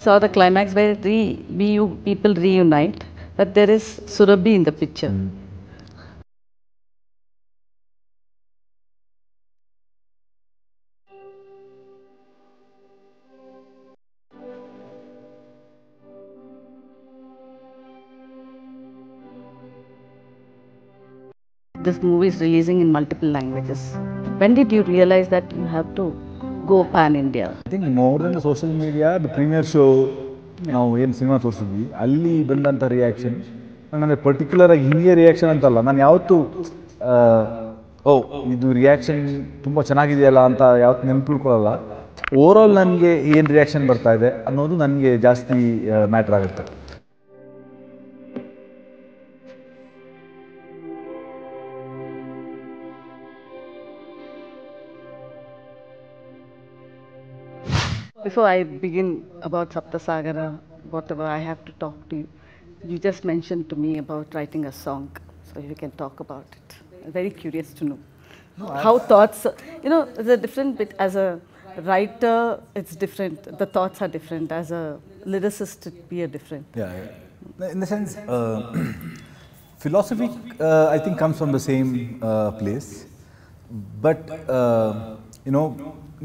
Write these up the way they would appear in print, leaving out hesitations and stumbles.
Saw the climax where BU people reunite, that there is Surabhi in the picture. This movie is releasing in multiple languages. When did you realize that you have to go pan India? I think more than the social media, the premiere show ನಾವು ಏನು cinema ತೋರಿಸಿದ್ವಿ ಅಲ್ಲಿ ಬಂದಂಥ reaction ನನಗೆ ಪರ್ಟಿಕ್ಯುಲರಾಗಿ ಹಿಂಗೆ reaction ಅಂತಲ್ಲ, ನಾನು ಯಾವತ್ತೂ ಇದು ರಿಯಾಕ್ಷನ್ ತುಂಬ ಚೆನ್ನಾಗಿದೆಯಲ್ಲ ಅಂತ ಯಾವತ್ತು ನೆನಪಿಟ್ಕೊಳ್ಳಲ್ಲ. ಓವರಾಲ್ ನನಗೆ ಏನು ರಿಯಾಕ್ಷನ್ ಬರ್ತಾ ಇದೆ ಅನ್ನೋದು ನನಗೆ ಜಾಸ್ತಿ ಮ್ಯಾಟ್ರ್ ಆಗುತ್ತೆ. Before I begin about Saptasagara, whatever I have to talk to you, you just mentioned to me about writing a song, so you can talk about it. I'm very curious to know how thoughts, there's a different bit. As a writer, it's different. The thoughts are different. As a lyricist, it'd be a different. Yeah. In the sense, philosophy, I think, comes from the same place. But,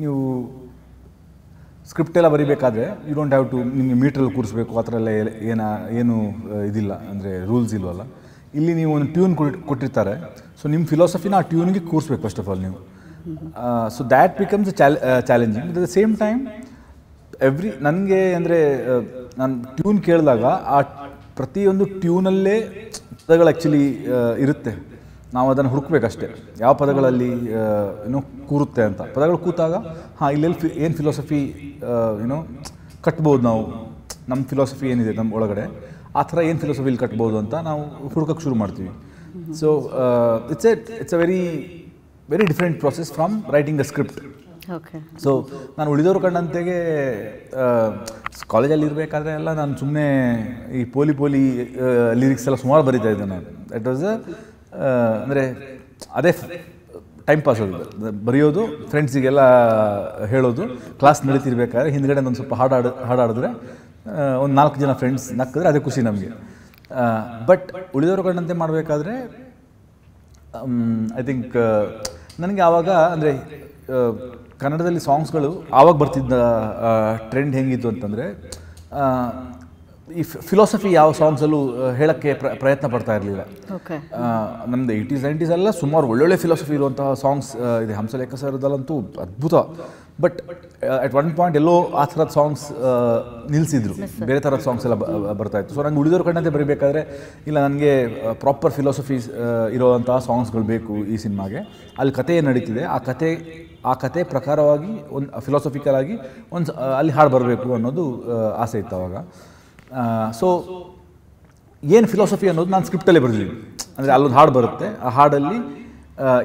ನೀವು script ಎಲ್ಲ ಬರೀಬೇಕಾದ್ರೆ you don't have to ನಿಮಗೆ ಮೀಟ್ರಲ್ಲಿ ಕೂರಿಸ್ಬೇಕು ಆ ಥರ ಎಲ್ಲ ಏನು ಇದಿಲ್ಲ, ಅಂದರೆ rules ಇಲ್ವಲ್ಲ. ಇಲ್ಲಿ ನೀವು ಒಂದು ಟ್ಯೂನ್ ಕೊಟ್ಟಿರ್ತಾರೆ, ಸೊ ನಿಮ್ಮ ಫಿಲಾಸಫಿನ ಆ ಟ್ಯೂನ್ಗೆ ಕೂರಿಸ್ಬೇಕು ಫಸ್ಟ್ ಆಫ್ ಆಲ್ ನೀವು. So that becomes challenging. At the same time ನನಗೆ ಅಂದರೆ ನಾನು ಟ್ಯೂನ್ ಕೇಳಿದಾಗ ಆ ಪ್ರತಿಯೊಂದು ಟ್ಯೂನಲ್ಲೇ ಪದಗಳು ಆ್ಯಕ್ಚುಲಿ ಇರುತ್ತೆ, ನಾವು ಅದನ್ನು ಹುಡುಕ್ಬೇಕಷ್ಟೇ ಯಾವ ಪದಗಳಲ್ಲಿ ಕೂರುತ್ತೆ ಅಂತ. ಪದಗಳು ಕೂತಾಗ ಇಲ್ಲೆಲ್ಲಿ ಏನು ಫಿಲಾಸಫಿ ಕಟ್ಬೋದು, ನಾವು ನಮ್ಮ ಫಿಲಾಸಫಿ ಏನಿದೆ ನಮ್ಮ ಒಳಗಡೆ ಆ ಥರ ಏನು ಫಿಲಾಸಫಿ ಇಲ್ಲಿ ಕಟ್ಬೋದು ಅಂತ ನಾವು ಹುಡುಕಕ್ಕೆ ಶುರು ಮಾಡ್ತೀವಿ. So it's a very very different process from writing the script. So ನಾನು ಉಳಿದವರು ಕಂಡಂತೆಗೆ ಕಾಲೇಜಲ್ಲಿ ಇರಬೇಕಾದ್ರೆ ಎಲ್ಲ ನಾನು ಸುಮ್ಮನೆ ಈ ಪೋಲಿ ಲಿರಿಕ್ಸ್ ಎಲ್ಲ ಸುಮಾರು ಬರೀತಾ ಇದ್ದೆ ನಾನು. ದಟ್ ವಾಸ್ ಅಂದರೆ ಅದೇ ಟೈಮ್ ಪಾಸ್ ಅದು, ಬರೆಯೋದು, ಫ್ರೆಂಡ್ಸಿಗೆಲ್ಲ ಹೇಳೋದು, ಕ್ಲಾಸ್ ನಡೀತಿರ್ಬೇಕಾದ್ರೆ ಹಿಂದ್ಗಡೆ ಒಂದು ಸ್ವಲ್ಪ ಹಾಡಾಡಿದ್ರೆ ಒಂದು 4 ಜನ ಫ್ರೆಂಡ್ಸ್ ನಕ್ಕಿದ್ರೆ ಅದೇ ಖುಷಿ ನಮಗೆ. ಬಟ್ ಉಳಿದವರು ಕಂಡಂತೆ ಮಾಡಬೇಕಾದ್ರೆ ಐ ಥಿಂಕ್ ನನಗೆ ಆವಾಗ ಅಂದರೆ ಕನ್ನಡದಲ್ಲಿ ಸಾಂಗ್ಸ್ಗಳು ಆವಾಗ ಬರ್ತಿದ್ದ ಟ್ರೆಂಡ್ ಹೆಂಗಿತ್ತು ಅಂತಂದರೆ ಈ ಫಿಲಾಸಫಿ ಯಾವ ಸಾಂಗ್ಸಲ್ಲೂ ಹೇಳೋಕ್ಕೆ ಪ್ರಯತ್ನ ಪಡ್ತಾ ಇರಲಿಲ್ಲ. ನಮ್ಮದು 80s 90s ಎಲ್ಲ ಸುಮಾರು ಒಳ್ಳೊಳ್ಳೆ ಫಿಲಾಸಫಿ ಇರುವಂತಹ ಸಾಂಗ್ಸ್ ಇದೆ. ಹಂಸಲೇಖ ಸರ್ದಲ್ಲಂತೂ ಅದ್ಭುತ. ಬಟ್ ಅಟ್ ಒನ್ ಪಾಯಿಂಟ್ ಎಲ್ಲೋ ಆ ಥರದ ಸಾಂಗ್ಸ್ ನಿಲ್ಲಿಸಿದ್ರು, ಬೇರೆ ಥರದ ಸಾಂಗ್ಸ್ ಎಲ್ಲ ಬರ್ತಾಯಿತ್ತು. ಸೊ ನಂಗೆ ಉಳಿದವ್ರ ಕಂಡಂತೆ ಬರೀಬೇಕಾದ್ರೆ ಇಲ್ಲ, ನನಗೆ ಪ್ರಾಪರ್ ಫಿಲಾಸಫೀಸ್ ಇರೋವಂತಹ ಸಾಂಗ್ಸ್ಗಳು ಬೇಕು ಈ ಸಿನಿಮಾಗೆ. ಅಲ್ಲಿ ಕತೆ ಏನು ನಡೀತಿದೆ ಆ ಕತೆ ಪ್ರಕಾರವಾಗಿ ಒಂದು ಫಿಲಾಸಫಿಕಲ್ ಆಗಿ ಒಂದು ಅಲ್ಲಿ ಹಾಡು ಬರಬೇಕು ಅನ್ನೋದು ಆಸೆ ಇತ್ತು ಅವಾಗ. ಸೊ ಏನು ಫಿಲಾಸಫಿ ಅನ್ನೋದು ನಾನು ಸ್ಕ್ರಿಪ್ಟಲ್ಲೇ ಬರೆದಿದ್ದೀನಿ. ಅಂದರೆ ಅಲ್ಲೊಂದು ಹಾಡು ಬರುತ್ತೆ, ಆ ಹಾಡಲ್ಲಿ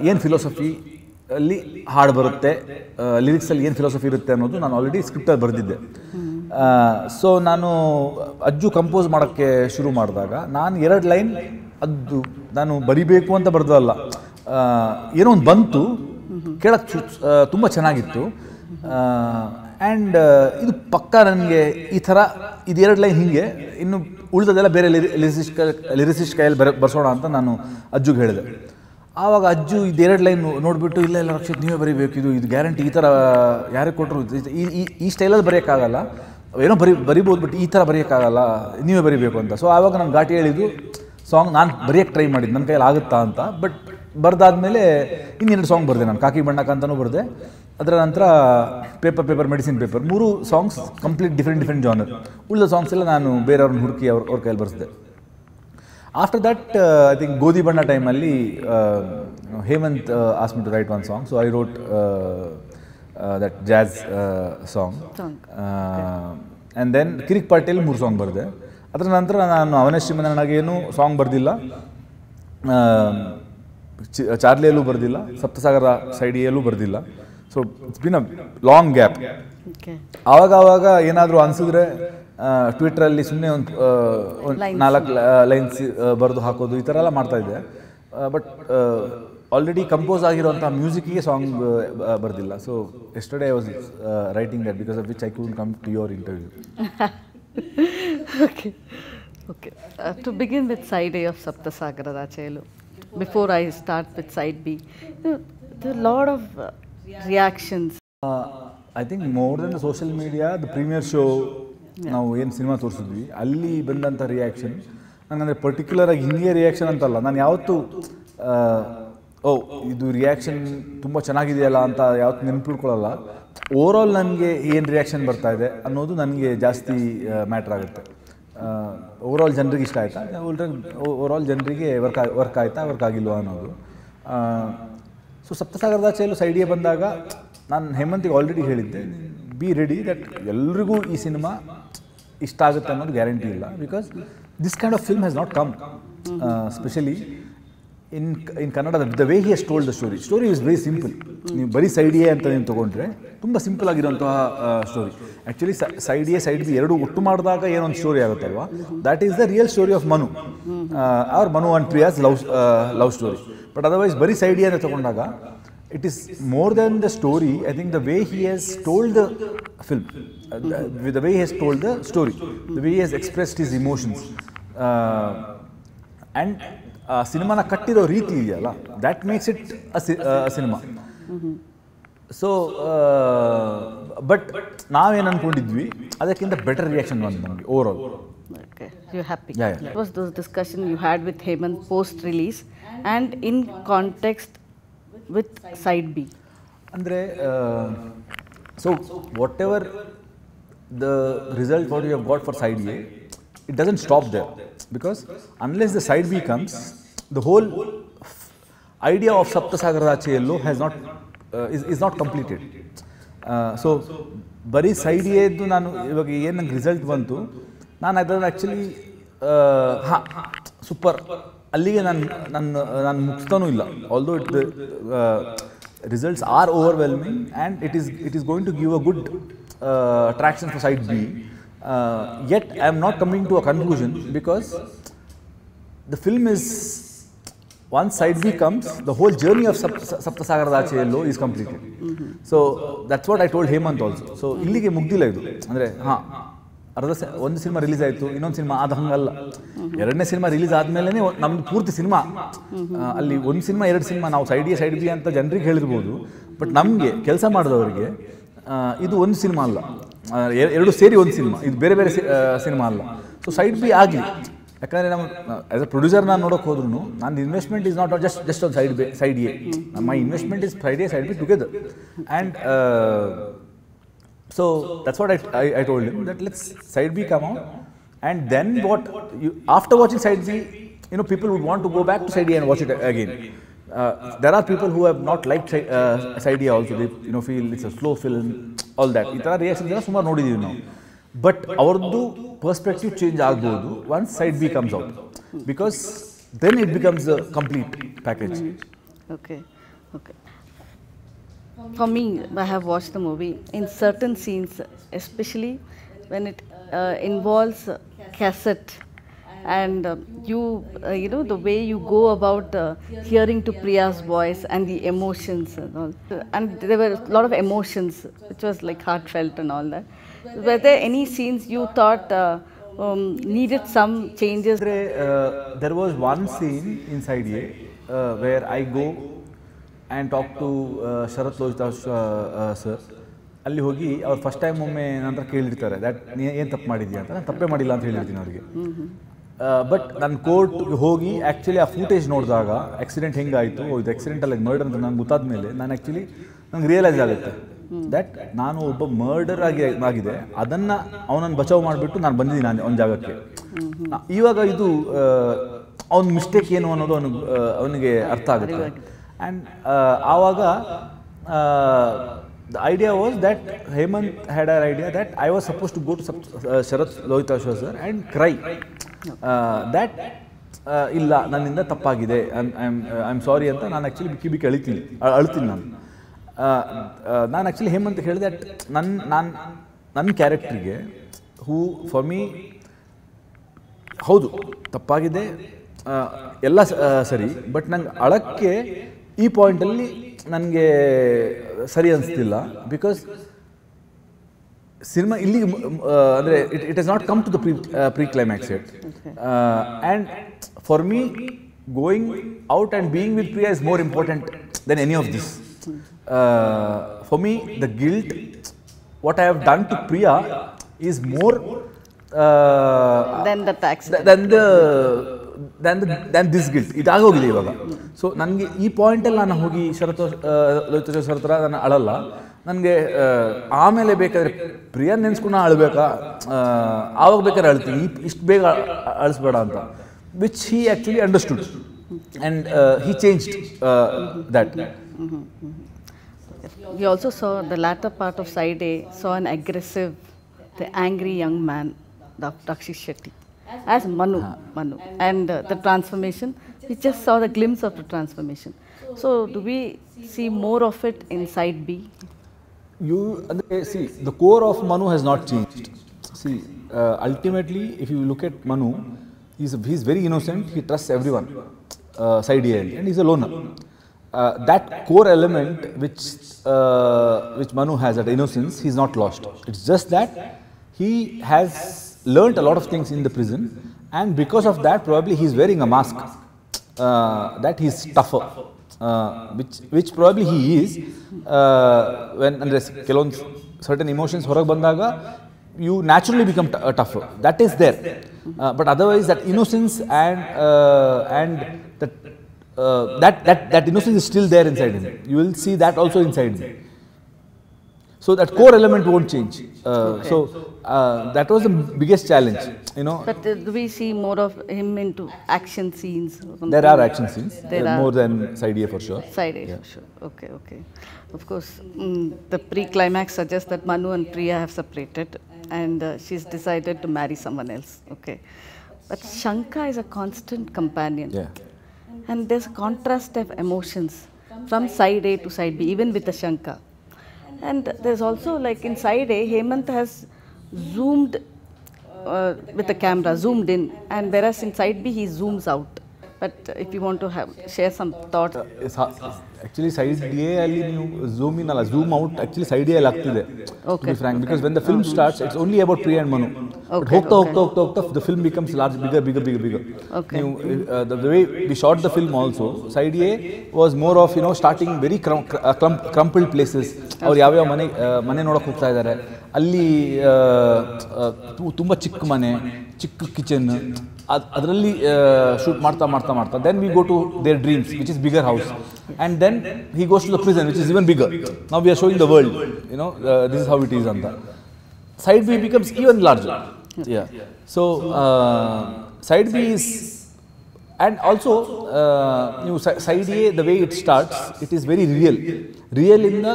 ಏನು ಫಿಲಾಸಫಿ ಅಲ್ಲಿ ಹಾಡು ಬರುತ್ತೆ, ಲಿರಿಕ್ಸಲ್ಲಿ ಏನು ಫಿಲಾಸಫಿ ಇರುತ್ತೆ ಅನ್ನೋದು ನಾನು ಆಲ್ರೆಡಿ ಸ್ಕ್ರಿಪ್ಟಲ್ಲಿ ಬರೆದಿದ್ದೆ. ಸೊ ನಾನು ಅಜ್ಜು ಕಂಪೋಸ್ ಮಾಡೋಕ್ಕೆ ಶುರು ಮಾಡಿದಾಗ ನಾನು 2 ಲೈನ್ ಅದು ನಾನು ಬರಿಬೇಕು ಅಂತ ಬರೆದಲ್ಲ, ಏನೋ ಒಂದು ಬಂತು, ಕೇಳಕ್ಕೆ ತುಂಬ ಚೆನ್ನಾಗಿತ್ತು. ಆ್ಯಂಡ್ ಇದು ಪಕ್ಕ ನನಗೆ ಈ ಥರ ಇದು 2 ಲೈನ್ ಹೀಗೆ, ಇನ್ನು ಉಳಿದದೆಲ್ಲ ಬೇರೆ ಲಿರಿಸಿಸ್ಟ್ ಕೈಯಲ್ಲಿ ಬರ್ಸೋಣ ಅಂತ ನಾನು ಅಜ್ಜುಗೆ ಹೇಳಿದೆ. ಆವಾಗ ಅಜ್ಜು ಇದು 2 ಲೈನ್ ನೋಡಿಬಿಟ್ಟು ಇಲ್ಲ ರಕ್ಷಿತ್ ನೀವೇ ಬರೀಬೇಕು, ಇದು ಗ್ಯಾರಂಟಿ, ಈ ಥರ ಯಾರಿಗೆ ಕೊಟ್ಟರು ಈ ಸ್ಟೈಲಲ್ಲಿ ಬರೆಯೋಕ್ಕಾಗಲ್ಲ, ಏನೋ ಬರಿಬೋದು ಬಟ್ ಈ ಥರ ಬರೆಯೋಕ್ಕಾಗಲ್ಲ, ನೀವೇ ಬರೀಬೇಕು ಅಂತ. ಸೊ ಆವಾಗ ನಾನು ಘಾಟಿ ಹೇಳಿದ್ದು ಸಾಂಗ್ ನಾನು ಬರೆಯೋಕ್ಕೆ ಟ್ರೈ ಮಾಡಿದ್ದು ನನ್ನ ಕೈಯಲ್ಲಿ ಆಗುತ್ತಾ ಅಂತ. ಬಟ್ ಬರೆದಾದ್ಮೇಲೆ ಇನ್ನೆರಡು ಸಾಂಗ್ ಬರೆದೆ ನಾನು. ಕಾಕಿ ಬಣ್ಣಕ ಅಂತಲೂ ಬರೆದೆ, ಅದರ ನಂತರ paper medicine paper, 3 songs complete different genre. ಉಳಿದ ಸಾಂಗ್ಸ್ ಎಲ್ಲ ನಾನು ಬೇರೆಯವ್ರನ್ನ ಹುಡುಕಿ ಅವ್ರ ಕೈಯಲ್ಲಿ ಬರೆಸಿದೆ. After that I think Godhi Banna ಟೈಮಲ್ಲಿ Hemanth ask me to write one song, so I wrote that jazz song. And then Kirik ಪಾರ್ಟಿಯಲ್ಲಿ 3 ಸಾಂಗ್ ಬರೆದೆ. ಅದರ ನಂತರ ನಾನು ಅವನೇ ಶ್ರೀಮಂತನಾಗೇನು ಸಾಂಗ್ ಬರೆದಿಲ್ಲ, ಚಾರ್ಲಿಯಲ್ಲೂ ಬರೆದಿಲ್ಲ, ಸಪ್ತಸಾಗರ ಸೈಡಿಯಲ್ಲೂ ಬರೆದಿಲ್ಲ. So it's been a long gap. ಆವಾಗ ಏನಾದರೂ ಅನಿಸಿದ್ರೆ ಟ್ವಿಟ್ರಲ್ಲಿ ಸುಮ್ಮನೆ ಒಂದು 4 ಲೈನ್ಸ್ ಬರೆದು ಹಾಕೋದು, ಈ ಥರ ಎಲ್ಲ ಮಾಡ್ತಾಯಿದ್ದೆ. ಬಟ್ ಆಲ್ರೆಡಿ ಕಂಪೋಸ್ ಆಗಿರುವಂಥ ಮ್ಯೂಸಿಕ್ಗೆ ಸಾಂಗ್ ಬರೆದಿಲ್ಲ. So yesterday I was writing that because of which I could come to your interview. Okay. Okay. To begin with side A of Saptasagara Rachelu, before I start with side B, there are a lot of reactions. I think more than the social media, the premiere show ನಾವು ಏನು cinema ತೋರಿಸಿದ್ವಿ ಅಲ್ಲಿ ಬಂದಂಥ reaction ನನಗಂದರೆ ಪರ್ಟಿಕ್ಯುಲರಾಗಿ ಹಿಂದಿಯ reaction ಅಂತಲ್ಲ, ನಾನು ಯಾವತ್ತೂ ಇದು reaction ತುಂಬ ಚೆನ್ನಾಗಿದೆಯಲ್ಲ ಅಂತ ಯಾವತ್ತು ನೆನಪಿಟ್ಕೊಳ್ಳಲ್ಲ. ಓವರಾಲ್ ನನಗೆ ಏನು ರಿಯಾಕ್ಷನ್ ಬರ್ತಾ ಇದೆ ಅನ್ನೋದು ನನಗೆ ಜಾಸ್ತಿ ಮ್ಯಾಟ್ರ್ ಆಗುತ್ತೆ. ಓವರಾಲ್ ಜನರಿಗೆ ಇಷ್ಟ ಆಯಿತಾ, ಓವರಾಲ್ ಜನರಿಗೆ ವರ್ಕ್ ಆಯಿತಾ, ವರ್ಕ್ ಆಗಿಲ್ವಾ ಅನ್ನೋದು. ಸೊ ಸಪ್ತಸಾಗರದಾಚೆಯಲ್ಲೂ ಸೈಡಿಗೆ ಬಂದಾಗ ನಾನು ಹೇಮಂತಿಗೆ ಆಲ್ರೆಡಿ ಹೇಳಿದ್ದೆ, ಬಿ ರೆಡಿ ದಟ್ ಎಲ್ರಿಗೂ ಈ ಸಿನಿಮಾ ಇಷ್ಟ ಆಗುತ್ತೆ ಅನ್ನೋದು ಗ್ಯಾರಂಟಿ ಇಲ್ಲ. Because this kind of film has not come, specially in Kannada. The way he has told the story is very simple. ನೀವು ಬರೀ ಸೈಡ್ ಎ ಅಂತ ನೀವು ತೊಗೊಂಡ್ರೆ ತುಂಬ ಸಿಂಪಲ್ ಆಗಿರುವಂತಹ story. Actually side A side B ಎರಡು ಒಟ್ಟು ಮಾಡಿದಾಗ ಏನೊಂದು ಸ್ಟೋರಿ ಆಗುತ್ತಲ್ವಾ, that is the real story of Manu or Manu and Priya's love story. But otherwise ಬರೀ ಸೈಡ್ ಎ ಅಂತ ತೊಗೊಂಡಾಗ it is more than the story. I think the way he has told the film, the way he has told the story, the way he has expressed his emotions, and cinema kattido reeti ideyalla, that makes it a cinema. So but ನಾವೇನು ಅಂದ್ಕೊಂಡಿದ್ವಿ ಅದಕ್ಕಿಂತ better reaction ಬಂತು ನಮಗೆ overall. Okay, you're happy. Yeah. What was those discussion you had with Hemant post release and in context with side B? ಅಂದರೆ so whatever the result what you have got for side A, it doesn't stop there, because unless the side B comes, the whole idea of ಸಪ್ತಸಾಗರದಾಚೆಯಲ್ಲೂ has not is not completed. So ಬರೀ side ಎದ್ದು ನಾನು ಇವಾಗ ಏನು ನಂಗೆ result ಬಂತು, ನಾನು ಅದನ್ನು ಆ್ಯಕ್ಚುಲಿ ಹಾಂ ಸೂಪರ್ ಅಲ್ಲಿಗೆ ನಾನು ಮುಗಿಸ್ತಾನೂ ಇಲ್ಲ. Although it results are overwhelming and it is going to give a good traction for side B, yet I am not coming to a conclusion because the film is once side B comes, the whole journey of Saptasagaradatcheyallo is completed. So that's what I told Hemant also. So illige mugdila idu andre ಒಂದು cinema release ಆಯಿತು, ಇನ್ನೊಂದು cinema ಅದು ಹಂಗಲ್ಲ. ಎರಡನೇ cinema release ಆದಮೇಲೆ ನಮ್ದು ಪೂರ್ತಿ cinema. ಅಲ್ಲಿ ಒಂದು ಸಿನಿಮಾ ಎರಡು ಸಿನಿಮಾ ನಾವು ಸೈಡ್ ಎ ಸೈಡ್ ಬಿ ಅಂತ ಜನರಿಗೆ ಹೇಳಿರ್ಬೋದು, ಬಟ್ ನಮಗೆ ಕೆಲಸ ಮಾಡಿದವರಿಗೆ ಇದು ಒಂದು ಸಿನಿಮಾ ಅಲ್ಲ, ಎರಡು ಸೇರಿ ಒಂದು ಸಿನಿಮಾ, ಇದು ಬೇರೆ ಬೇರೆ ಸಿನಿಮಾ ಅಲ್ಲ. ಸೊ ಸೈಡ್ ಬಿ ಆಗಲಿ, ಯಾಕಂದರೆ ನಮ್ಮ ಆ್ಯಸ್ ಅ ಪ್ರೊಡ್ಯೂಸರ್ ನಾನು ನೋಡೋಕೆ ಹೋದ್ರೂ ನನ್ನ investment is not just on side A. My investment is side A side B together. And so that's what I told him, that let's side B come out, and then what you, after watching side B, you know, people would want to go back to side A and watch it again. There are people who have not liked side A also. They feel it's a slow film, all that. Itara reactions ಎಲ್ಲ ಸುಮಾರು ನೋಡಿದೀವಿ ನಾವು. But ಅವ್ರದ್ದು perspective change ಆಗ್ಬೋದು once side B comes out, because then it becomes a complete package. Okay. For me, I have watched the movie. In certain scenes, especially when it involves cassette, and you know the way you go about hearing to Priya's voice and the emotions and all, and there were a lot of emotions which was like heartfelt and all that. Were there any scenes you thought needed some changes? There was one scene inside A where I go and talk to Sharath Lohithash sir. ಅಲ್ಲಿ ಹೋಗಿ ಅವ್ರು first time ಒಮ್ಮೆ ನಂತರ ಕೇಳಿರ್ತಾರೆ that ನೀ ಏನು ತಪ್ಪು ಮಾಡಿದ್ಯಾ ಅಂತ. ನಾನು ತಪ್ಪೇ ಮಾಡಿಲ್ಲ ಅಂತ ಹೇಳಿರ್ತೀನಿ ಅವರಿಗೆ. ಬಟ್ ನಾನು ಕೋರ್ಟ್ಗೆ ಹೋಗಿ ಆ್ಯಕ್ಚುಲಿ ಆ ಫೂಟೇಜ್ ನೋಡಿದಾಗ ಆಕ್ಸಿಡೆಂಟ್ ಹೆಂಗಾಯಿತು, ಇದು ಆಕ್ಸಿಡೆಂಟಲ್ಲಿ ಮರ್ಡರ್ ಅಂತ ನಂಗೆ ಗೊತ್ತಾದ ಮೇಲೆ ನಂಗೆ ರಿಯಲೈಸ್ ಆಗುತ್ತೆ ದ್ಯಾಟ್ ನಾನು ಒಬ್ಬ ಮರ್ಡರ್ ಆಗಿದೆ, ಅದನ್ನು ಅವನನ್ನು ಬಚಾವ್ ಮಾಡಿಬಿಟ್ಟು ನಾನು ಬಂದಿದ್ದೀನಿ ಅವನ ಜಾಗಕ್ಕೆ. ಇವಾಗ ಇದು ಅವನ ಮಿಸ್ಟೇಕ್ ಏನು ಅನ್ನೋದು ಅವನಿಗೆ ಅರ್ಥ ಆಗುತ್ತೆ. And ಆವಾಗ the idea was that Hemant had an idea that I was supposed to go to Sharath Lohitash sir and cry that ಇಲ್ಲ ನನ್ನಿಂದ ತಪ್ಪಾಗಿದೆ, ಐ ಆಮ್ ಸಾರಿ ಅಂತ ನಾನು ಆ್ಯಕ್ಚುಲಿ ಬಿಕ್ಕಿ ಅಳ್ತೀನಿ ನಾನು ಆ್ಯಕ್ಚುಲಿ ಹೇಮಂತ್ ಹೇಳಿದೆ ದಟ್ ನನ್ನ ಕ್ಯಾರೆಕ್ಟ್ರಿಗೆ ಹೂ ಫಾರ್ ಮೀ ಹೌದು ತಪ್ಪಾಗಿದೆ ಎಲ್ಲ ಸರಿ, ಬಟ್ ನಂಗೆ ಅಳಕ್ಕೆ ಈ ಪಾಯಿಂಟಲ್ಲಿ ನನಗೆ ಸರಿ ಅನಿಸ್ತಿಲ್ಲ. ಬಿಕಾಸ್ ಸಿನಿಮಾ ಇಲ್ಲಿಗೆ ಅಂದರೆ it is not come to the pre climax yet. And for me going out and being with Priya is more important than any of this. For me the guilt what I have done to Priya is more than this guilt. ಇದಾಗೋಗಿದೆ ಇವಾಗ. So ನನಗೆ ಈ ಪಾಯಿಂಟಲ್ಲಿ ನಾನು ಹೋಗಿ Lalitha sure ಹತ್ರ ನಾನು ಅಳಲ್ಲ. ನನಗೆ ಆಮೇಲೆ ಬೇಕಾದರೆ ಪ್ರಿಯಾ ನೆನೆಸ್ಕೊಂಡು ಅಳಬೇಕಾ, ಆವಾಗ ಬೇಕಾದ್ರೆ ಅಳ್ತೀನಿ, ಇಷ್ಟು ಬೇಗ ಅಳಿಸ್ಬೇಡ ಅಂತ. Which he actually understood and he changed that. We also saw the latter part of Side A, saw an aggressive, the angry young man, Rakshit Shetty, as Manu. And the transformation, we just saw the glimpse of the transformation. So do we see more of it in Side B? See, the core of Manu has not changed. See, ultimately, if you look at Manu, he's very innocent, he trusts everyone, Side A, and he's a loner. That core element which Manu has, that innocence, he's not lost. It's just that he has learnt a lot of things in the prison, and because of that probably he's wearing a mask, that he's tougher, which probably he is. When ಕೆಲವೊಂದು certain emotions ಹೊರಗೆ ಬಂದಾಗ you naturally become tougher. That is there. But otherwise that innocence and that innocence is still there inside him. You will see that also inside him. So that core element won't change. So that was the biggest challenge, you know. But do we see more of him into action scenes? There are action scenes, more than Side A for sure. Side A for sure. Okay. Of course, the pre-climax suggests that Manu and Priya have separated, and she's decided to marry someone else. Okay, but Shankha is a constant companion. Yeah. And there's a contrast of emotions from Side A to Side B, even with the Shankha. And there's also, like in Side A, Hemant has zoomed with the camera, zoomed in, and whereas in Side B, he zooms out. But if you want to share some thoughts. Actually, Side A ಅಲ್ಲಿ ನೀವು zoom in ಅಲ್ಲ, zoom out actually Side A ಅಲ್ಲಿ ಆಗ್ತಿದೆ. To be frank, because when the film starts, it's only about Priya and Manu. But ಹೋಗ್ತಾ the film becomes large, bigger. Okay. The way we shot the film also, Side A was more of, you know, starting very crumpled places. ಅವ್ರು ಯಾವ್ಯಾವ ಮನೆ ನೋಡೋಕೆ ಹೋಗ್ತಾ ಇದ್ದಾರೆ, ಅಲ್ಲಿ ತುಂಬ ಚಿಕ್ಕ ಮನೆ, ಚಿಕ್ಕ ಕಿಚನ್, ಅದರಲ್ಲಿ ಶೂಟ್ ಮಾಡ್ತಾ then we go to their dreams, which is bigger house, and then he goes to the prison, which is even bigger. Now we are showing the world, you know, this is how it is anta. Side B becomes even larger. Yeah. So Side B is, and also Side A, the way it starts, it is very real in the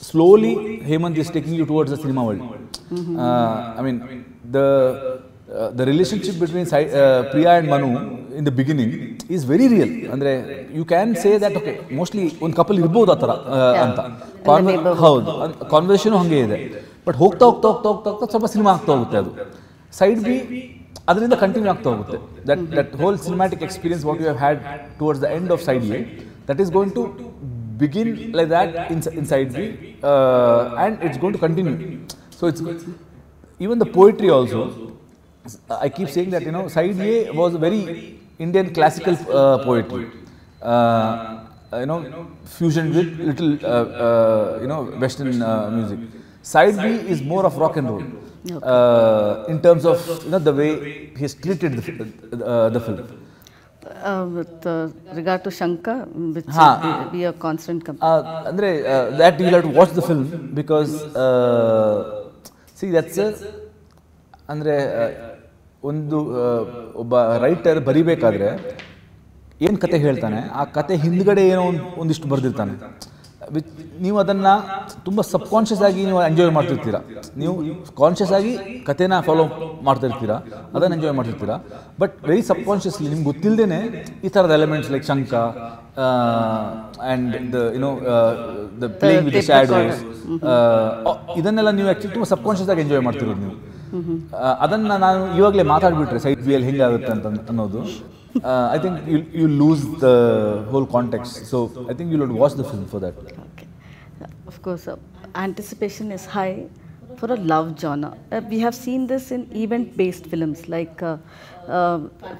slowly Hemant is taking you towards the cinema world. I mean, the relationship between Priya and Manu in the beginning is very real. Andre, you can say that okay, mostly one couple irbodu atara anta. ಹೌದು, conversation ಹಾಗೆ ಇದೆ. But ಹೋಗ್ತಾ ಸ್ವಲ್ಪ cinema ಆಗ್ತಾ ಹೋಗುತ್ತೆ. ಅದು Side B ಅದರಿಂದ continue ಆಗ್ತಾ ಹೋಗುತ್ತೆ. That whole cinematic experience what you have had towards the end of Side A, that is going to begin like that in Side B, and it's going to continue. So it's even the poetry also. I keep saying that, you know, Side A was very Indian classical poetry, you know, fusion with little, you know, Western music. Side B is more of rock and roll, in terms of, you know, the way he has treated the film. With regard to Shankha, which will be a constant companion. Andre, that you'll have to watch the film, because see, that's a ಅಂದರೆ ಒಂದು ಒಬ್ಬ writer ಬರಿಬೇಕಾದ್ರೆ ಏನು ಕತೆ ಹೇಳ್ತಾನೆ, ಆ ಕತೆ ಹಿಂದ್ಗಡೆ ಏನೋ ಒಂದಿಷ್ಟು ಬರೆದಿರ್ತಾನೆ. ನೀವು ಅದನ್ನು ತುಂಬ ಸಬ್ಕಾನ್ಷಿಯಸ್ ಆಗಿ ನೀವು ಎಂಜಾಯ್ ಮಾಡ್ತಿರ್ತೀರ. ನೀವು ಕಾನ್ಷಿಯಸ್ ಆಗಿ ಕತೆನ ಫಾಲೋ ಮಾಡ್ತಿರ್ತೀರ, ಅದನ್ನು ಎಂಜಾಯ್ ಮಾಡ್ತಿರ್ತೀರ. ಬಟ್ ವೆರಿ ಸಬ್ಕಾನ್ಷಿಯಸ್ಲಿ ನಿಮ್ಗೆ ಗೊತ್ತಿಲ್ಲದೇ ಈ ಥರದ elements like shanka and the playing with the shadows, ಇದನ್ನೆಲ್ಲ ನೀವು ಆ್ಯಕ್ಚುಲಿ ತುಂಬ ಸಬ್ಕಾನ್ಷಿಯಸ್ ಆಗಿ ಎಂಜಾಯ್ ಮಾಡ್ತಿರೋದು ನೀವು. ಅದನ್ನು ನಾನು ಇವಾಗಲೇ ಮಾತಾಡ್ಬಿಟ್ರೆ Side B ಅಲ್ಲಿ ಹೆಂಗಾಗುತ್ತೆ ಅನ್ನೋದು I think you lose the whole context. So I think you'll watch the film for that. Okay. Of course, anticipation is high for a love genre. We have seen this in event-based films like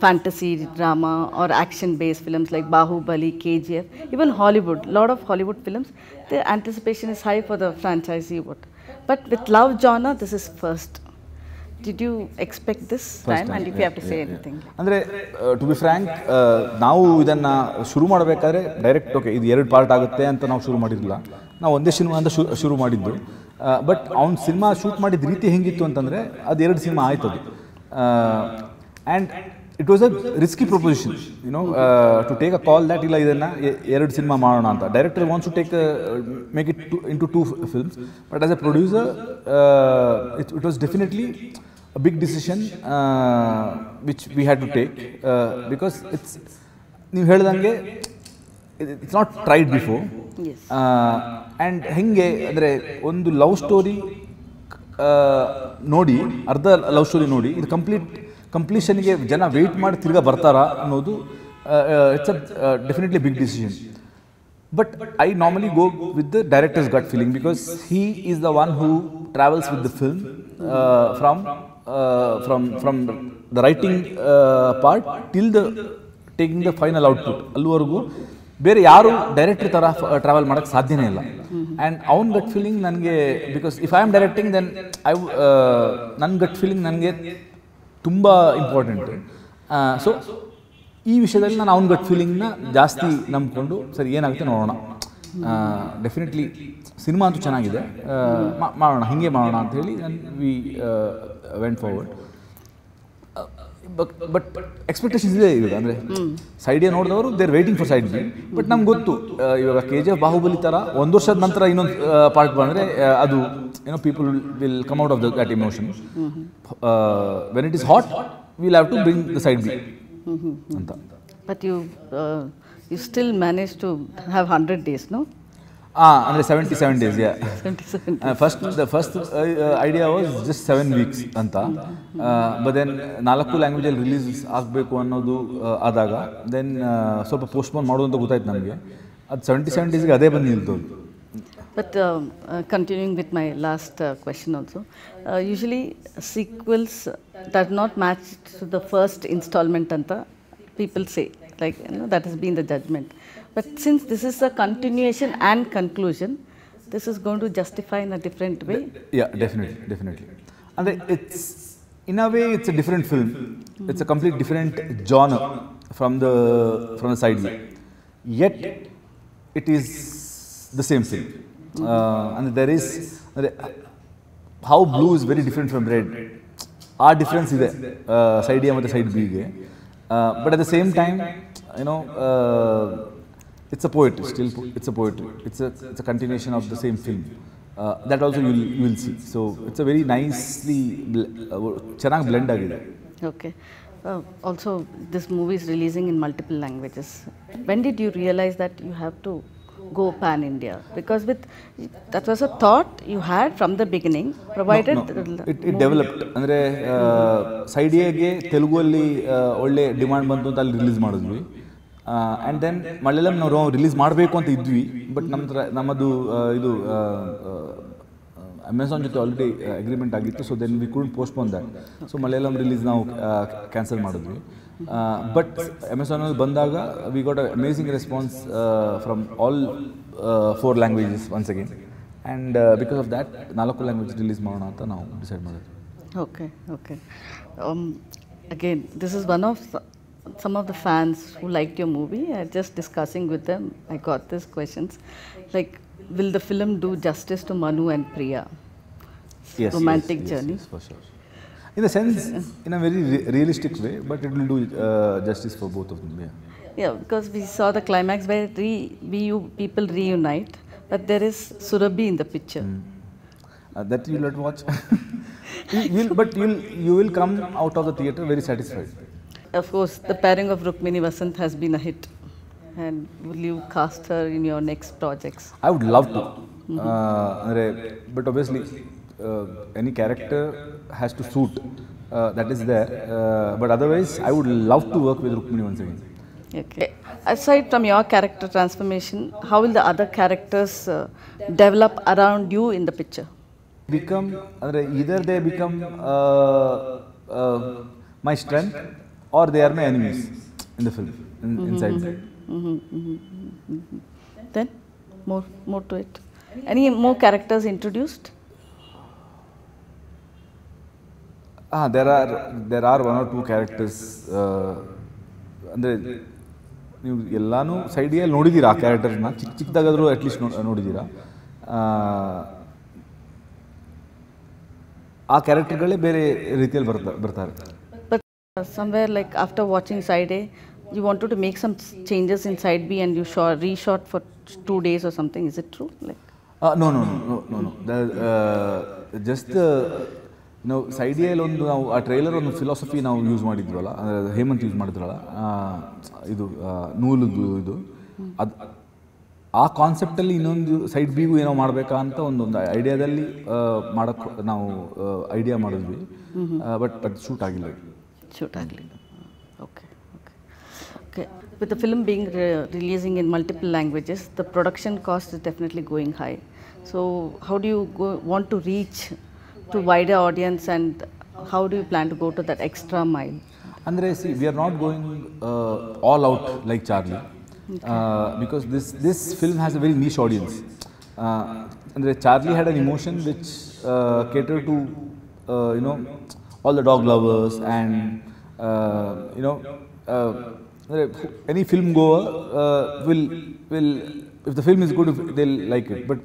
fantasy, drama, or action-based films like Bahubali, KGF, even Hollywood. A lot of Hollywood films, the anticipation is high for the franchisee. But with love genre, this is first. Did you expect this time? And if you have to say anything. ಅಂದರೆ to be frank, ನಾವು ಇದನ್ನು ಶುರು ಮಾಡಬೇಕಾದ್ರೆ direct okay ಇದು 2 part ಆಗುತ್ತೆ ಅಂತ ನಾವು ಶುರು ಮಾಡಿರಲಿಲ್ಲ. ನಾವು ಒಂದೇ ಸಿನಿಮಾ ಅಂತ ಶುರು ಮಾಡಿದ್ದು. ಬಟ್ ಅವ್ನು ಸಿನಿಮಾ ಶೂಟ್ ಮಾಡಿದ ರೀತಿ ಹೆಂಗಿತ್ತು ಅಂತಂದರೆ ಅದು 2 ಸಿನಿಮಾ ಆಯ್ತದು. And it was a risky proposition, to take a call that ಇಲ್ಲ ಇದನ್ನು 2 ಸಿನಿಮಾ ಮಾಡೋಣ ಅಂತ. Director wants to take make it into 2 films, but as a producer it was definitely a big decision which we had to take because ನೀವು ಹೇಳಿದಂಗೆ it's not tried before. Yes. And ಹೆಂಗೆ ಅಂದರೆ ಒಂದು love story ನೋಡಿ, ಅರ್ಧ love story ನೋಡಿ ಇದು ಕಂಪ್ಲೀಷನ್ಗೆ ಜನ ವೆಯ್ಟ್ ಮಾಡಿ ತಿರ್ಗಾ ಬರ್ತಾರಾ ಅನ್ನೋದು it's a definitely big decision. But I normally go with the director's gut feeling because he is the one who travels with the film from the writing part till the taking the final output. ಅಲ್ಲಿವರೆಗೂ ಬೇರೆ ಯಾರು director ಥರ travel ಮಾಡೋಕ್ಕೆ ಸಾಧ್ಯನೇ ಇಲ್ಲ. And ಅವ್ನ gut feeling ನನಗೆ, because if I am directing then ನನ್ನ ಗಟ್ ಫೀಲಿಂಗ್ ನನಗೆ ತುಂಬ ಇಂಪಾರ್ಟೆಂಟ್. ಸೊ ಈ ವಿಷಯದಲ್ಲಿ ನಾನು ಅವ್ನ ಗಟ್ ಫೀಲಿಂಗ್ನ ಜಾಸ್ತಿ ನಂಬಿಕೊಂಡು ಸರಿ ಏನಾಗುತ್ತೆ ನೋಡೋಣ. ಡೆಫಿನೆಟ್ಲಿ ಸಿನಿಮಾ ಅಂತೂ ಚೆನ್ನಾಗಿದೆ, ಮಾಡೋಣ ಹಿಂಗೆ ಮಾಡೋಣ ಅಂತ ಹೇಳಿ we went forward. But expectations ಇದೆ ಇವಾಗ. ಅಂದರೆ ಸೈಡ್ ಎ ನೋಡಿದವರು they are waiting for side B. But ನಮ್ಗೆ ಗೊತ್ತು ಇವಾಗ KGF ಬಾಹುಬಲಿ ಥರ 1 ವರ್ಷದ ನಂತರ ಇನ್ನೊಂದು ಪಾರ್ಟ್ ಬಂದರೆ ಅದು people will come out of that emotion. When it is hot will have to bring the side B ಅಂತ. But you still managed to have 100 days, no? ಅಂದರೆ 77 days, yeah. 77 days. The first idea was just 7 weeks ಅಂತ. But then 4 ಲ್ಯಾಂಗ್ವೇಜಲ್ಲಿ release ಆಗಬೇಕು ಅನ್ನೋದು ಆದಾಗ then ಸ್ವಲ್ಪ postpone ಮಾಡೋದು ಅಂತ ಗೊತ್ತಾಯ್ತು ನಮಗೆ. ಅದು 77 ಡೇಸ್ಗೆ ಅದೇ ಬಂದು ನಿಲ್ತೋದು. But continuing with my last question also, usually sequels does not match to the first installment anta people say, like that has been the judgment. But since this is a continuation and conclusion, this is going to justify in a different way. Yeah, definitely. And it's in a way it's a different film. It's a complete different genre from the side view. Yet it is the same film. And there is how blue is very different from red. Our difference is side A and side B. But at the same time, it's a poetry. Still, it's a poetry. It's a continuation of the same film. That also you will see. So it's a very nicely chanag blend agide. Okay. Also, this movie is releasing in multiple languages. When did you realize that you have to go pan India? Because that was a thought you had from the beginning, provided it developed. Andre side A ge Telugu alli ಒಳ್ಳೆ demand ಬಂತು ಅಂತ ಅಲ್ಲಿ release ಮಾಡಿದ್ವಿ. And then Malayalam ನಾವು release ಮಾಡಬೇಕು ಅಂತ ಇದ್ವಿ. But ನಮ್ಮದು ಇದು ಅಮೆಝಾನ್ ಜೊತೆ ಆಲ್ರೆಡಿ ಅಗ್ರಿಮೆಂಟ್ ಆಗಿತ್ತು. So then we couldn't postpone that. So Malayalam release ನಾವು ಕ್ಯಾನ್ಸಲ್ ಮಾಡಿದ್ವಿ. ಬಟ್ ಅಮೆಝಾನಲ್ಲಿ ಬಂದಾಗ we got a amazing response from all 4 languages once again. And because of that 4 language release ಮಾಡೋಣ ಅಂತ ನಾವು ಡಿಸೈಡ್ ಮಾಡಿದ್ವಿ. Okay. Again, this is one of some of the fans who liked your movie. Just discussing with them, I got these questions like, will the film do justice to Manu and Priya? Yes, romantic journey. Yes, for sure. In a sense, in a very realistic way, but it will do justice for both of them. Yeah, because we saw the climax where people reunite, but there is Surabhi in the picture. That you will not watch. But you will come out of the theatre very satisfied. Of course, the pairing of Rukmini Vasant has been a hit. And will you cast her in your next projects? I would love to. But obviously, any character has to suit that is there. But otherwise, I would love to work with Rukmini once again. Okay. Aside from your character transformation, how will the other characters develop around you in the picture? Either they become my strength or they are my enemies in the film, inside. Then, more to it. Any more characters introduced? There are one or two characters. ಅಂದರೆ ನೀವು ಎಲ್ಲಾನು ಸೈಡಿಯಲ್ಲಿ ನೋಡಿದ್ದೀರಾ ಆ ಕ್ಯಾರೆಕ್ಟರ್ನ, ಚಿಕ್ಕದಾಗಾದರೂ at least ನೋಡಿದ್ದೀರಾ. ಆ ಕ್ಯಾರೆಕ್ಟರ್ಗಳೇ ಬೇರೆ ರೀತಿಯಲ್ಲಿ ಬರ್ತಾರೆ. But somewhere like after watching Side A, you wanted to make some changes in Side B and you reshot for 2 days or something. Is it true? Like No. Just ನಾವು ಸೈಡ್ ಎಲ್ಲಿ ಒಂದು ನಾವು ಆ ಟ್ರೈಲರ್ ಒಂದು philosophy ನಾವು use ಮಾಡಿದ್ವಲ್ಲ, ಅಂದರೆ Hemant use ಮಾಡಿದ್ರಲ್ಲ, ಇದು ನೂಲದ್ದು ಇದು, ಅದು ಆ ಕಾನ್ಸೆಪ್ಟಲ್ಲಿ ಇನ್ನೊಂದು ಸೈಡ್ ಬಿಗೂ ಏನೋ ಮಾಡಬೇಕಾ ಅಂತ ಒಂದು ಐಡಿಯಾದಲ್ಲಿ ಮಾಡೋಕ್ಕೆ ನಾವು ಐಡಿಯಾ ಮಾಡಿದ್ವಿ. ಬಟ್ ಅದು ಶೂಟ್ ಆಗಿಲ್ಲ. Okay. With the film being releasing in multiple languages, the production cost is definitely going high. So how do you want to reach to wider audience, and how do you plan to go to that extra mile? Andre, see, we are not going all out like Charlie, because this film has a very niche audience. Andre, Charlie had an emotion which catered to all the dog lovers, and any film goer will if the film is good, they'll like it. But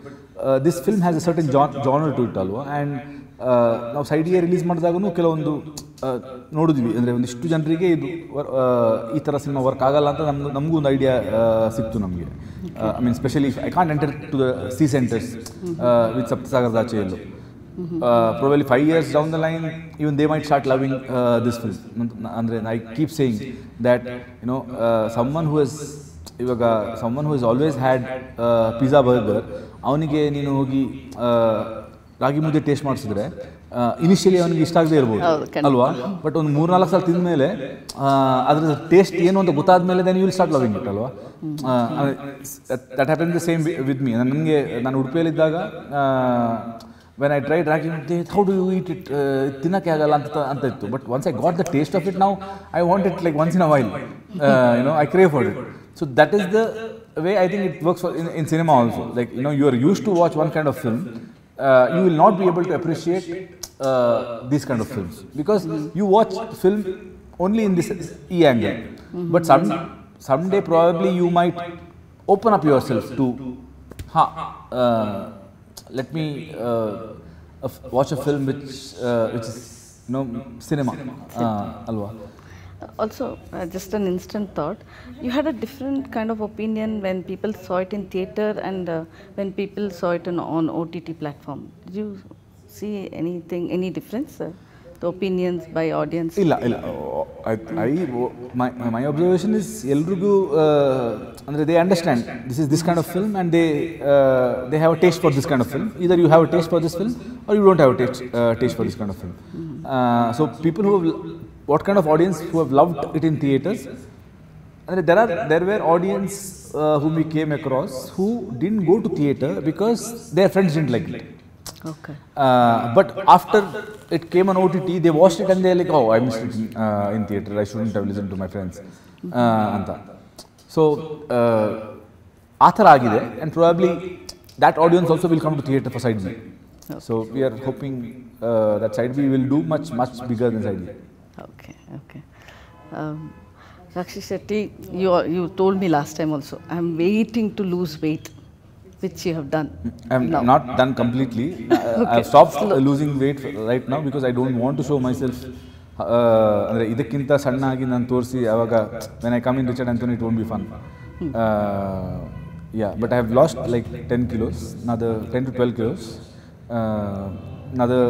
this film has a certain genre to it alwa, and ನಾವು side A release ಮಾಡಿದಾಗೂ ಕೆಲವೊಂದು ನೋಡಿದ್ವಿ, ಅಂದರೆ ಒಂದಿಷ್ಟು ಜನರಿಗೆ ಇದು ಈ ಥರ cinema work ಆಗಲ್ಲ ಅಂತ ನಮಗೂ ಒಂದು ಐಡಿಯಾ ಸಿಕ್ತು ನಮಗೆ. I mean specially I can't enter to the C centres with ಸಪ್ತಸಾಗರದ ಆಚೆಯಲ್ಲೂ. Probably 5 years down the line, even they might start loving this film. Andre, I keep saying that someone who has always had pizza burger, ಅವನಿಗೆ ನೀನು ಹೋಗಿ ರಾಗಿ ಮುದ್ದೆ taste ಮಾಡಿಸಿದ್ರೆ initially ಅವನಿಗೆ ಇಷ್ಟ ಆಗದೆ ಇರ್ಬೋದು ಅಲ್ವಾ, ಬಟ್ ಒಂದು 3-4 ಸಲ ತಿಂದ ಮೇಲೆ ಅದ್ರ ಟೇಸ್ಟ್ ಏನು ಅಂತ ಗೊತ್ತಾದ ಮೇಲೆ then you will start loving it ಅಲ್ವಾ. That happen the same with me. ನಾನು ಉಡುಪಿಯಲ್ಲಿದ್ದಾಗ when I tried ragi mudde, how do you eat it? Tinnake agalla anta ittu. But once I got the taste of it, now I want it like once in a while. I crave for it. So that is the way I think it works for in cinema also. Like you are used to watch one kind of film, you will not be able to appreciate these kind of films, because you watch film only in this E angle. But someday probably you might open up yourself to let me watch a film which is cinema, alwa. Also, just an instant thought, you had a different kind of opinion when people saw it in theatre and when people saw it on OTT platform. Did you see any difference? The opinions by audience? Illa. My observation is eldrigu andre they understand this is this kind of film, and they have a taste for this kind of film. Either you have a taste for this film or you don't have a taste for this kind of film. So people what kind of audience who have loved it in theaters, and there were audience whom we came across who didn't go to theater because their friends didn't like it. Okay. But after it came on OTT, they watched it and they're like, oh, I missed it in theater, I shouldn't have listened to my friends. Anta. So, ಆ ಥರ ಆಗಿದೆ, and probably that audience also will come to theater for Side B. Okay. So we are hoping that Side B will do much bigger than Side A. Okay. Rakshi Shetty, you told me last time also, I'm waiting to lose weight, which you have done. I'm not done completely. Okay. I've stopped losing weight right now because I don't want to show myself. ಅಂದರೆ ಇದಕ್ಕಿಂತ ಸಣ್ಣಾಗಿ ನಾನು ತೋರಿಸಿ ಆವಾಗ when I come in Richard Anthony, it won't be fun. Yeah, but I have lost like 10 kilos, another 10 to 12 kilos, another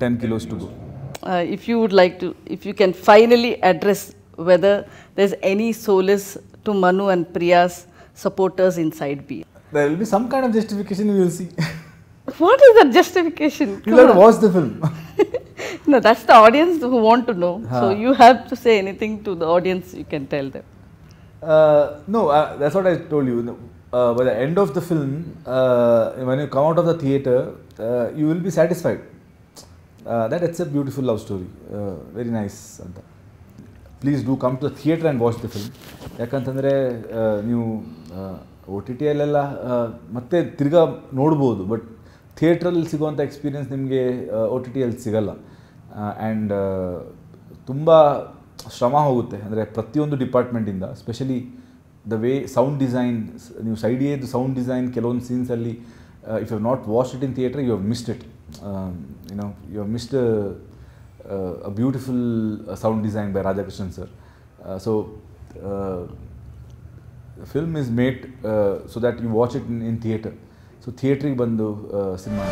10 kilos to go. If you can finally address whether there's any solace to Manu and Priya's supporters inside B. There will be some kind of justification, we will see. What is that justification? You have to watch the film. No, that's the audience who want to know. So you have to say anything to the audience, you can tell them. No, that's what I told you. By the end of the film, when you come out of the theater, you will be satisfied that it's a beautiful love story. Very nice. Please do come to the theater and watch the film. ಯಾಕಂತಂದರೆ ನೀವು O T ಟಿಯಲ್ಲೆಲ್ಲ ಮತ್ತೆ ತಿರ್ಗಾ ನೋಡ್ಬೋದು, but ಥಿಯೇಟ್ರಲ್ಲಿ ಸಿಗುವಂಥ experience ನಿಮಗೆ O T ಟಿಯಲ್ಲಿ ಸಿಗಲ್ಲ. And ತುಂಬ ಶ್ರಮ ಹೋಗುತ್ತೆ, ಅಂದರೆ ಪ್ರತಿಯೊಂದು ಡಿಪಾರ್ಟ್ಮೆಂಟಿಂದ, specially the way sound design, ನೀವು ಸೈಡಿಯೇದು ಸೌಂಡ್ ಡಿಸೈನ್ ಕೆಲವೊಂದು ಸೀನ್ಸಲ್ಲಿ if you not watch it in theatre you have missed it. You have missed a beautiful sound design by Radhakrishnan sir. So the film is made so that you watch it in theatre. So theatre ಗೆ ಬಂದು cinema